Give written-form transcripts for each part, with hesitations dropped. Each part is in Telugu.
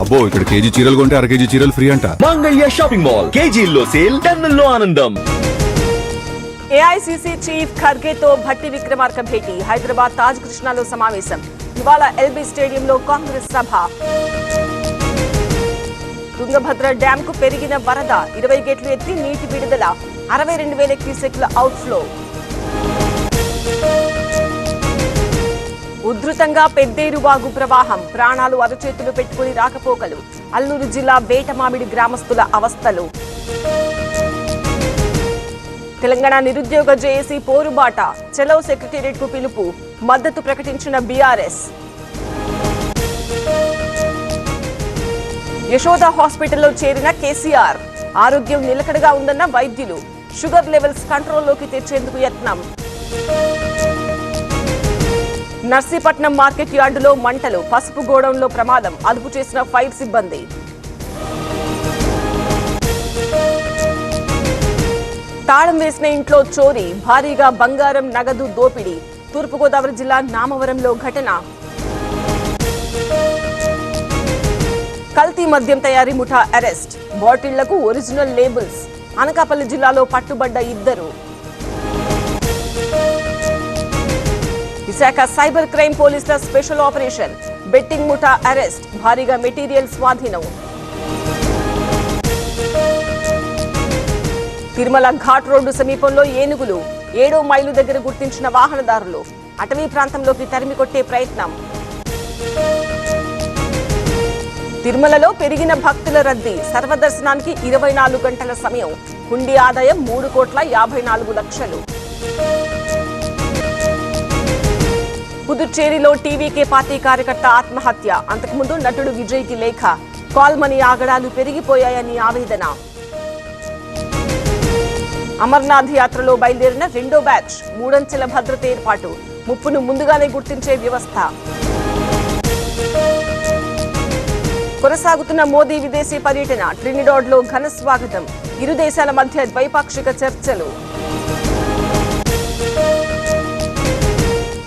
అబ్బో ఇక్కడ కేజీ చీరలు కొంటే అర కేజీ చీరలు ఫ్రీ అంట. మంగళ్య షాపింగ్ మాల్ కేజీల్లో సేల్, టన్నుల్లో ఆనందం. ఏఐసీసీ చీఫ్ ఖర్గేతో భట్టి విక్రమార్క భేటీ. హైదరాబాద్ తాజ్ కృష్ణాలో సమావేశం. ఇవాళ ఎల్బీ స్టేడియంలో కాంగ్రెస్ సభ. తుంగభద్ర డ్యాం కు పెరిగిన వరద, 20 గేట్లు ఎత్తి నీటి విడుదల, 62,000 క్యూసెక్ల అవుట్ఫ్లో. ఉధృతంగా పెద్దేరు వాగు ప్రవాహం, ప్రాణాలు అరచేతులు పెట్టుకుని రాకపోకలు. అల్లూరు జిల్లా వేటమామిడి గ్రామస్తుల అవస్థలు. తెలంగాణ నిరుద్యోగ జేఏసీ పోరుబాట, చలో సెక్రటేరియట్ కు పిలుపు, మద్దతు ప్రకటించిన బీఆర్ఎస్. యశోద హాస్పిటల్లో చేరిన కేసీఆర్, ఆరోగ్యం నిలకడగా ఉందన్న వైద్యులు. షుగర్ లెవెల్స్ కంట్రోల్లోకి తెచ్చేందుకు యత్నం. నర్సీపట్నం మార్కెట్ యార్డులో మంటలు, పసుపు గోడౌన్లో ప్రమాదం, అదుపు చేసిన ఫైర్ సిబ్బంది. తాళం వేసిన ఇంట్లో చోరీ, భారీగా బంగారం నగదు దోపిడీ. తూర్పుగోదావరి జిల్లా నామవరంలో ఘటన. కల్తీ మద్యం తయారీ ముఠా అరెస్ట్, బాటిళ్లకు ఒరిజినల్ లేబుల్స్. అనకాపల్లి జిల్లాలో పట్టుబడ్డ 2. విశాఖ సైబర్ క్రైమ్ పోలీసుల స్పెషల్ ఆపరేషన్, బెట్టింగ్ ముఠా అరెస్ట్, భారీగా మెటీరియల్ స్వాధీనం. తిరుమల ఘాట్ రోడ్డు సమీపంలో ఏనుగులు, 7వ మైలు దగ్గర గుర్తించిన వాహనదారులు. అటవీ ప్రాంతంలోకి తరిమికొట్టే ప్రయత్నం. తిరుమలలో పెరిగిన భక్తుల రద్దీ, సర్వదర్శనానికి 24 గంటల సమయం. హుండీ ఆదాయం 3,54,00,000. పుదుచ్చేరిలో టీవీకే పార్టీ కార్యకర్త ఆత్మహత్య. అంతకుముందు నటుడు విజయ్కి లేఖ. కాల్ మనీ ఆగడాలు పెరిగిపోయాయని ఆవేదన. అమర్నాథ్ యాత్రలో బయలుదేరిన 2వ బ్యాచ్, 3 అంచెల భద్రత ఏర్పాటు. ముప్పును ముందుగానే గుర్తించే వ్యవస్థ. కొనసాగుతున్న మోదీ విదేశీ పర్యటన. ట్రినిడాడ్లో ఘన స్వాగతం. ఇరు దేశాల మధ్య ద్వైపాక్షిక చర్చలు.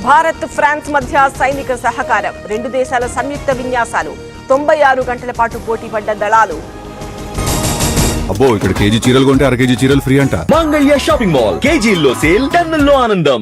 భారత్ ఫ్రాన్స్ మధ్య సైనిక సహకారం. 2 దేశాల సంయుక్త విన్యాసాలు. 96 గంటల పాటు పోటీపడ్డ దళాలు. అబ్బో ఇక్కడ కేజీ చీరలు కొంటే అర కేజీ చీరలు ఫ్రీ అంట. మంగళ్య షాపింగ్ మాల్ కేజీల్లో సేల్, టన్నుల్లో ఆనందం.